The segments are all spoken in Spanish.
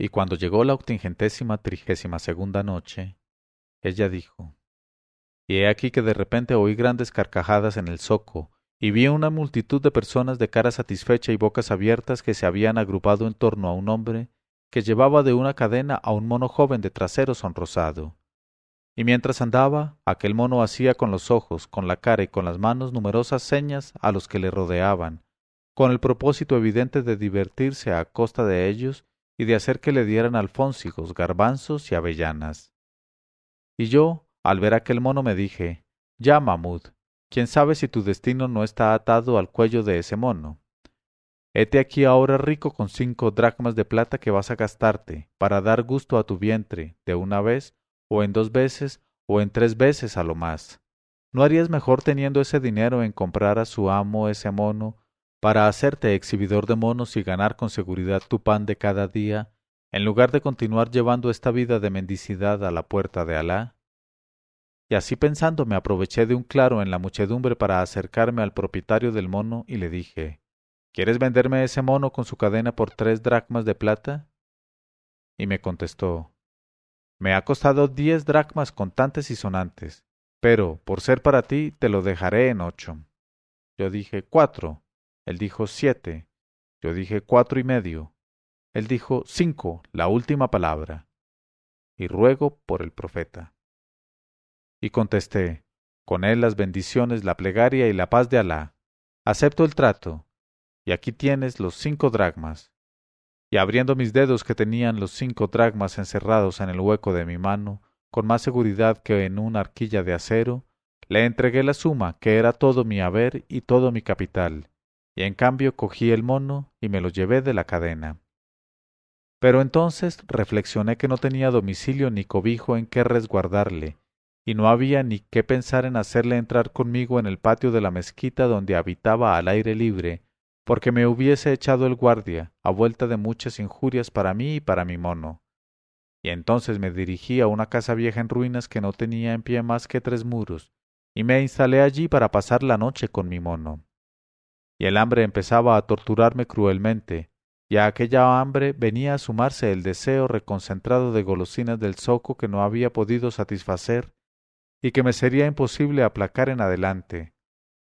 Y cuando llegó la 832ª noche, ella dijo: Y he aquí que de repente oí grandes carcajadas en el zoco, y vi una multitud de personas de cara satisfecha y bocas abiertas que se habían agrupado en torno a un hombre que llevaba de una cadena a un mono joven de trasero sonrosado. Y mientras andaba, aquel mono hacía con los ojos, con la cara y con las manos numerosas señas a los que le rodeaban, con el propósito evidente de divertirse a costa de ellos y de hacer que le dieran alfónsigos, garbanzos y avellanas. Y yo, al ver aquel mono, me dije: ya, Mahmud, quién sabe si tu destino no está atado al cuello de ese mono. Hete aquí ahora rico con 5 dracmas de plata que vas a gastarte, para dar gusto a tu vientre, de una vez, o en 2 veces, o en 3 veces a lo más. ¿No harías mejor teniendo ese dinero en comprar a su amo ese mono, para hacerte exhibidor de monos y ganar con seguridad tu pan de cada día, en lugar de continuar llevando esta vida de mendicidad a la puerta de Alá? Y así pensando me aproveché de un claro en la muchedumbre para acercarme al propietario del mono y le dije: ¿quieres venderme ese mono con su cadena por 3 dracmas de plata? Y me contestó: me ha costado 10 dracmas contantes y sonantes, pero por ser para ti te lo dejaré en 8. Yo dije: 4. Él dijo: 7. Yo dije: 4 y medio. Él dijo: 5, la última palabra. Y ruego por el profeta. Y contesté: con él las bendiciones, la plegaria y la paz de Alá. Acepto el trato, y aquí tienes los 5 dracmas. Y abriendo mis dedos que tenían los 5 dracmas encerrados en el hueco de mi mano, con más seguridad que en una arquilla de acero, le entregué la suma, que era todo mi haber y todo mi capital, y en cambio cogí el mono y me lo llevé de la cadena. Pero entonces reflexioné que no tenía domicilio ni cobijo en que resguardarle, y no había ni qué pensar en hacerle entrar conmigo en el patio de la mezquita donde habitaba al aire libre, porque me hubiese echado el guardia, a vuelta de muchas injurias para mí y para mi mono. Y entonces me dirigí a una casa vieja en ruinas que no tenía en pie más que 3 muros, y me instalé allí para pasar la noche con mi mono. Y el hambre empezaba a torturarme cruelmente, y a aquella hambre venía a sumarse el deseo reconcentrado de golosinas del zoco que no había podido satisfacer y que me sería imposible aplacar en adelante,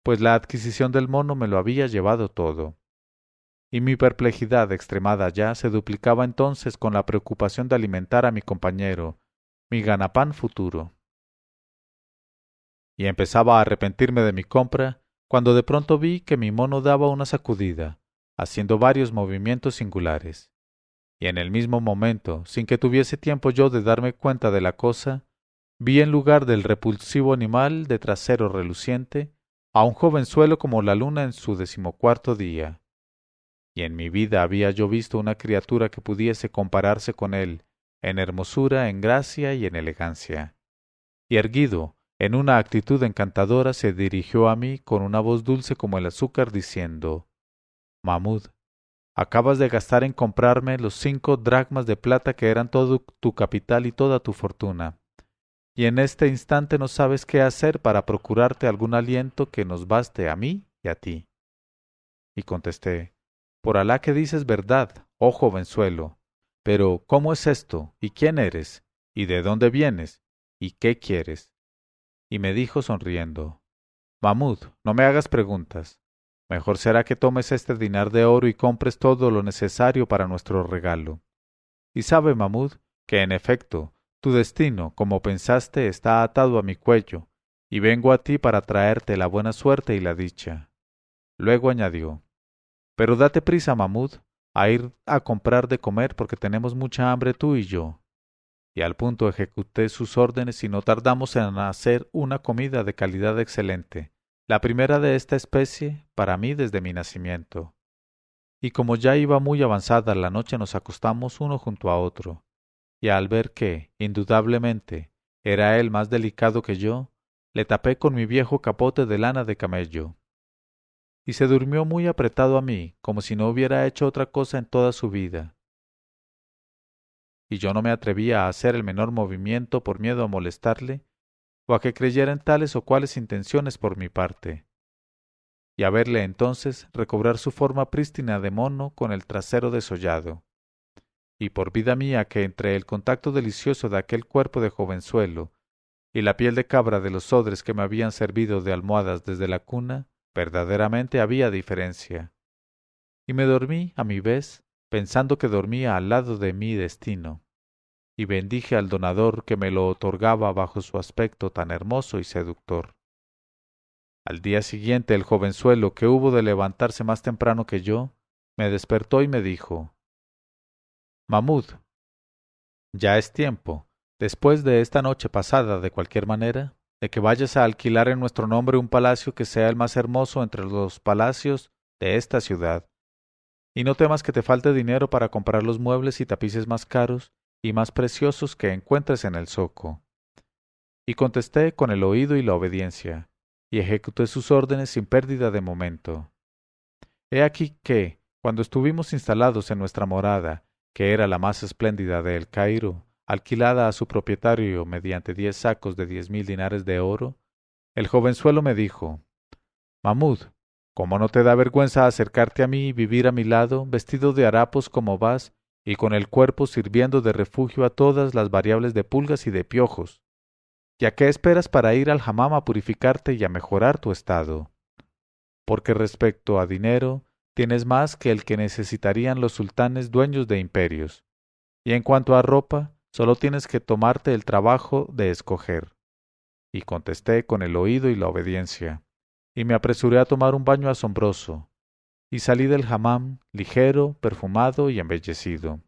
pues la adquisición del mono me lo había llevado todo. Y mi perplejidad extremada ya se duplicaba entonces con la preocupación de alimentar a mi compañero, mi ganapán futuro. Y empezaba a arrepentirme de mi compra, cuando de pronto vi que mi mono daba una sacudida, haciendo varios movimientos singulares. Y en el mismo momento, sin que tuviese tiempo yo de darme cuenta de la cosa, vi en lugar del repulsivo animal de trasero reluciente a un jovenzuelo como la luna en su 14º día. Y en mi vida había yo visto una criatura que pudiese compararse con él en hermosura, en gracia y en elegancia. Y erguido, en una actitud encantadora, se dirigió a mí con una voz dulce como el azúcar, diciendo: Mahmud, acabas de gastar en comprarme los 5 dracmas de plata que eran todo tu capital y toda tu fortuna, y en este instante no sabes qué hacer para procurarte algún aliento que nos baste a mí y a ti. Y contesté: por Alá que dices verdad, oh jovenzuelo, pero ¿cómo es esto? ¿Y quién eres? ¿Y de dónde vienes? ¿Y qué quieres? Y me dijo sonriendo: Mahmud, no me hagas preguntas. Mejor será que tomes este dinar de oro y compres todo lo necesario para nuestro regalo. Y sabe, Mahmud, que en efecto, tu destino, como pensaste, está atado a mi cuello, y vengo a ti para traerte la buena suerte y la dicha. Luego añadió: pero date prisa, Mahmud, a ir a comprar de comer porque tenemos mucha hambre tú y yo. Y al punto ejecuté sus órdenes y no tardamos en hacer una comida de calidad excelente, la primera de esta especie para mí desde mi nacimiento. Y como ya iba muy avanzada la noche nos acostamos uno junto a otro, y al ver que, indudablemente, era él más delicado que yo, le tapé con mi viejo capote de lana de camello. Y se durmió muy apretado a mí, como si no hubiera hecho otra cosa en toda su vida. Y yo no me atrevía a hacer el menor movimiento por miedo a molestarle, o a que creyera en tales o cuales intenciones por mi parte, y a verle entonces recobrar su forma prístina de mono con el trasero desollado. y por vida mía que entre el contacto delicioso de aquel cuerpo de jovenzuelo y la piel de cabra de los odres que me habían servido de almohadas desde la cuna, verdaderamente había diferencia. Y me dormí, a mi vez, pensando que dormía al lado de mi destino, y bendije al donador que me lo otorgaba bajo su aspecto tan hermoso y seductor. Al día siguiente el jovenzuelo, que hubo de levantarse más temprano que yo, me despertó y me dijo: Mahmud, ya es tiempo, después de esta noche pasada de cualquier manera, de que vayas a alquilar en nuestro nombre un palacio que sea el más hermoso entre los palacios de esta ciudad, y no temas que te falte dinero para comprar los muebles y tapices más caros y más preciosos que encuentres en el zoco. Y contesté con el oído y la obediencia, y ejecuté sus órdenes sin pérdida de momento. He aquí que, cuando estuvimos instalados en nuestra morada, que era la más espléndida de El Cairo, alquilada a su propietario mediante 10 sacos de 10.000 dinares de oro, el jovenzuelo me dijo: Mahmud, ¿cómo no te da vergüenza acercarte a mí y vivir a mi lado, vestido de harapos como vas, y con el cuerpo sirviendo de refugio a todas las variables de pulgas y de piojos? ¿Y a qué esperas para ir al hammam a purificarte y a mejorar tu estado? Porque respecto a dinero, tienes más que el que necesitarían los sultanes dueños de imperios. Y en cuanto a ropa, solo tienes que tomarte el trabajo de escoger. Y contesté con el oído y la obediencia, y me apresuré a tomar un baño asombroso, y salí del hammam ligero, perfumado y embellecido.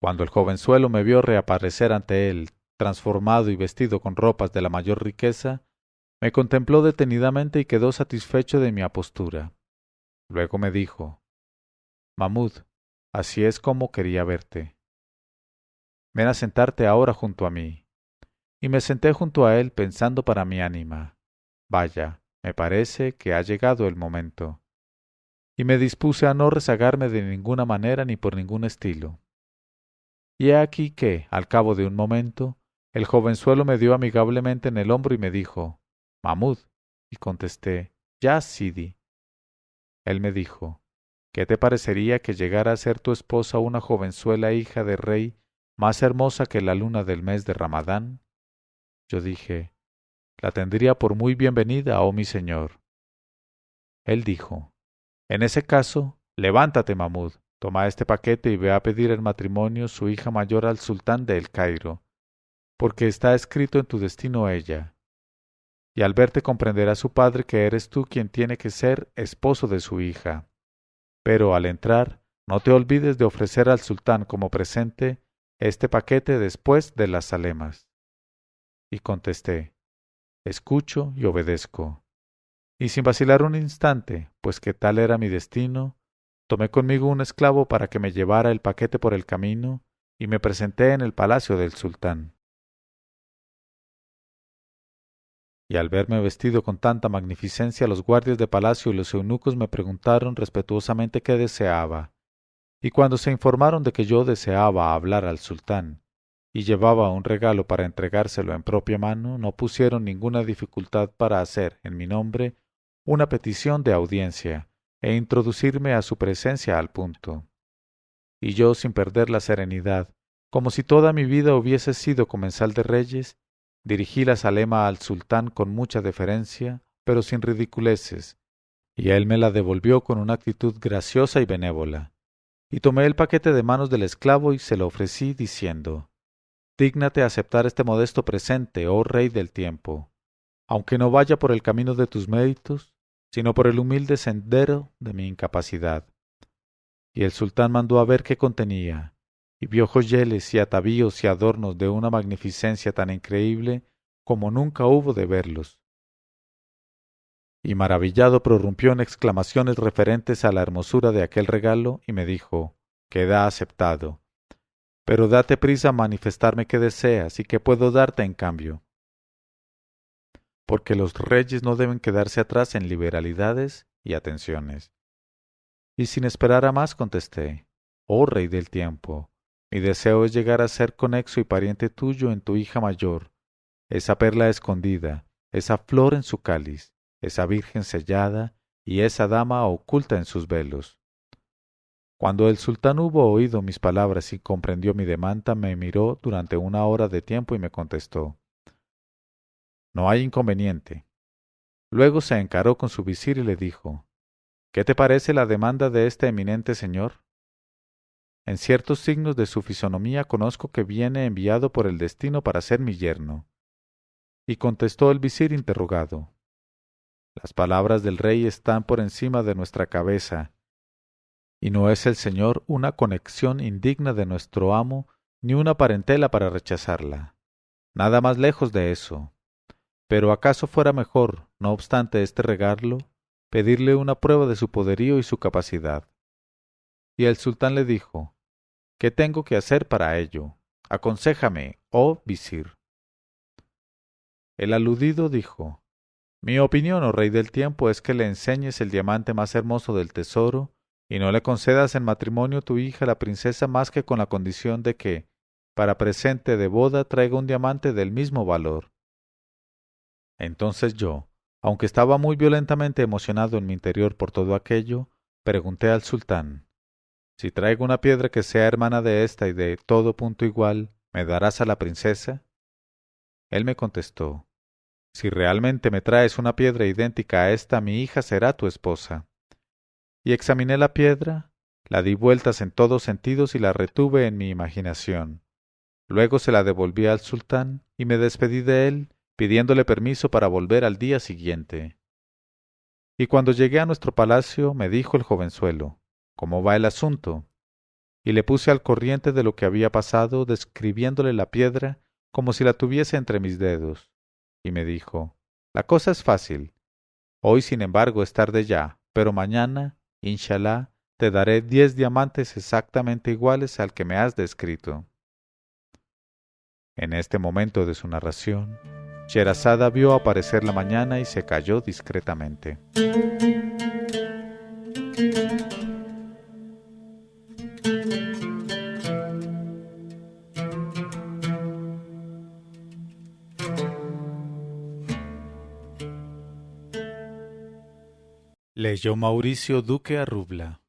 Cuando el jovenzuelo me vio reaparecer ante él, transformado y vestido con ropas de la mayor riqueza, me contempló detenidamente y quedó satisfecho de mi apostura. Luego me dijo: Mahmud, así es como quería verte. Ven a sentarte ahora junto a mí. Y me senté junto a él pensando para mi ánima: vaya, me parece que ha llegado el momento. Y me dispuse a no rezagarme de ninguna manera ni por ningún estilo. Y he aquí que, al cabo de un momento, el jovenzuelo me dio amigablemente en el hombro y me dijo: Mahmud. Y contesté: Ya, Sidi. Él me dijo: ¿qué te parecería que llegara a ser tu esposa una jovenzuela hija de rey, más hermosa que la luna del mes de Ramadán? Yo dije: la tendría por muy bienvenida, oh mi señor. Él dijo: en ese caso, levántate, Mahmud, toma este paquete y ve a pedir en matrimonio su hija mayor al sultán de El Cairo, porque está escrito en tu destino ella. Y al verte comprenderá su padre que eres tú quien tiene que ser esposo de su hija. Pero al entrar, no te olvides de ofrecer al sultán como presente este paquete después de las zalemas. Y contesté: escucho y obedezco. Y sin vacilar un instante, pues que tal era mi destino, tomé conmigo un esclavo para que me llevara el paquete por el camino, y me presenté en el palacio del sultán. Y al verme vestido con tanta magnificencia, los guardias de palacio y los eunucos me preguntaron respetuosamente qué deseaba. Y cuando se informaron de que yo deseaba hablar al sultán y llevaba un regalo para entregárselo en propia mano, no pusieron ninguna dificultad para hacer, en mi nombre, una petición de audiencia e introducirme a su presencia al punto. Y yo, sin perder la serenidad, como si toda mi vida hubiese sido comensal de reyes, dirigí la zalema al sultán con mucha deferencia, pero sin ridiculeces, y él me la devolvió con una actitud graciosa y benévola. Y tomé el paquete de manos del esclavo y se lo ofrecí, diciendo: dígnate aceptar este modesto presente, oh rey del tiempo, aunque no vaya por el camino de tus méritos, sino por el humilde sendero de mi incapacidad. Y el sultán mandó a ver qué contenía, y vio joyeles y atavíos y adornos de una magnificencia tan increíble como nunca hubo de verlos. Y maravillado prorrumpió en exclamaciones referentes a la hermosura de aquel regalo, y me dijo: queda aceptado. Pero date prisa a manifestarme qué deseas y qué puedo darte en cambio. Porque los reyes no deben quedarse atrás en liberalidades y atenciones. Y sin esperar a más contesté: oh rey del tiempo, mi deseo es llegar a ser conexo y pariente tuyo en tu hija mayor, esa perla escondida, esa flor en su cáliz, esa virgen sellada y esa dama oculta en sus velos. Cuando el sultán hubo oído mis palabras y comprendió mi demanda, me miró durante 1 hora de tiempo y me contestó: No hay inconveniente. Luego se encaró con su visir y le dijo: ¿Qué te parece la demanda de este eminente señor? En ciertos signos de su fisonomía conozco que viene enviado por el destino para ser mi yerno. Y contestó el visir interrogado: Las palabras del rey están por encima de nuestra cabeza, y no es el señor una conexión indigna de nuestro amo, ni una parentela para rechazarla. Nada más lejos de eso. Pero ¿acaso fuera mejor, no obstante este regalo, pedirle una prueba de su poderío y su capacidad? Y el sultán le dijo: ¿Qué tengo que hacer para ello? Aconséjame, oh visir. El aludido dijo: Mi opinión, oh rey del tiempo, es que le enseñes el diamante más hermoso del tesoro, y no le concedas en matrimonio tu hija la princesa más que con la condición de que, para presente de boda, traiga un diamante del mismo valor. Entonces yo, aunque estaba muy violentamente emocionado en mi interior por todo aquello, pregunté al sultán: Si traigo una piedra que sea hermana de esta y de todo punto igual, ¿me darás a la princesa? Él me contestó: Si realmente me traes una piedra idéntica a esta, mi hija será tu esposa. Y examiné la piedra, la di vueltas en todos sentidos y la retuve en mi imaginación. Luego se la devolví al sultán y me despedí de él, pidiéndole permiso para volver al día siguiente. Y cuando llegué a nuestro palacio, me dijo el jovenzuelo: ¿Cómo va el asunto? Y le puse al corriente de lo que había pasado, describiéndole la piedra como si la tuviese entre mis dedos. Y me dijo: La cosa es fácil. Hoy, sin embargo, es tarde ya, pero mañana, inshallah, te daré 10 diamantes exactamente iguales al que me has descrito. En este momento de su narración, Sherazada vio aparecer la mañana y se calló discretamente. Leyó Mauricio Duque Arrubla.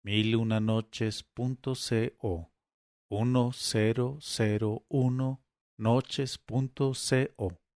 1001noches.co 1001noches.co